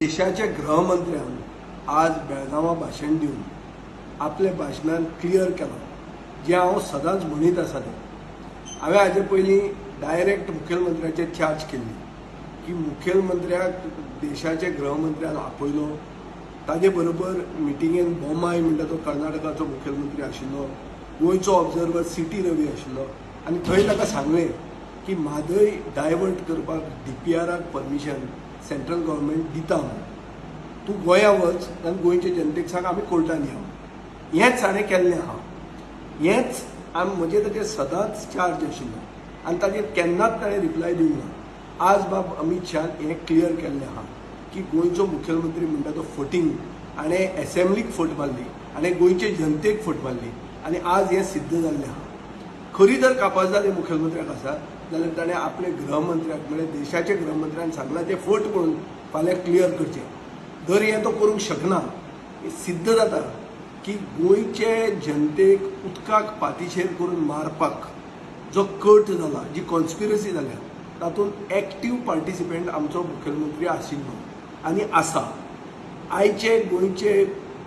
देशाच्या गृहमंत्र्यान आज बेळगांवां भाशण दिवन आपल्या भाशणान क्लियर केलां जे हांव सदांच म्हणीत आसा तें। हांवें हाजे पयलीं डायरेक्ट मुखेलमंत्र्याचेर चार्ज केल्ली की मुखेलमंत्र्याक देशाच्या गृहमंत्र्यान आपयलो, ताजे बरोबर मिटिंगेन बोमाय म्हणटा तो कर्नाटकाचो मुखेलमंत्री आशिल्लो, गोंयचो ऑब्जर्वर सीटी रवी आशिल्लो आनी थंय ताका सांगलें की म्हादय डायवर्ट करपाक DPRक परमिशन सेंट्रल गव्हर्मेंट दिता म्हणून, तूं गोंया वच आनी गोंयच्या जनतेक सांग आमी कोर्टान या। हेंच हांवें केल्लें आहा, हेंच म्हजे ताचेर सदांच चार्ज आशिल्लो आनी ताचेर केन्नाच ताणें रिप्लाय दिवंक ना। आज बाब अमित शान हें क्लियर केल्लें आहा की गोंयचो मुखेलमंत्री म्हणटा तो फटींग हाणें एसेंब्लीक फट मारली, हाणें गोंयचे जनतेक फट मारली आनी आज हें सिद्ध जाल्लें आहा। खरी जर कापाजदारी मुखेलमंत्र्याक आसा जाल्यार ताणें आपल्या गृहमंत्र्याक म्हणजे देशाच्या गृहमंत्र्यान सांगलां तें फट म्हणून फाल्यां क्लियर करचें। जर हें तो करूंक शकना, सिद्ध जाता की गोंयचे जनतेक उदकाक पातीशेर करून मारपाक जो कट जाला, जी कॉन्स्पिरसी जाल्या, तातूंत एक्टीव पार्टिसिपेंट आमचो मुखेलमंत्री आशिल्लो आनी आसा। आयचे गोंयचे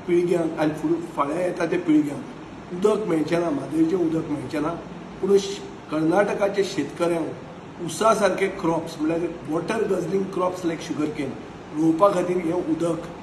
पिळग्यांक आनी फाल्यां येता त्या पिळग्यांक उदक मेळचें ना, म्हादयचें उदक मेळचें ना, पूण कर्नाटकाच्या शेतकऱ्यांक उसा सारके क्रॉप्स म्हळ्यार वॉटर गजलिंग क्रॉप्स लायक शुगर केन रोवपा खातीर हें उदक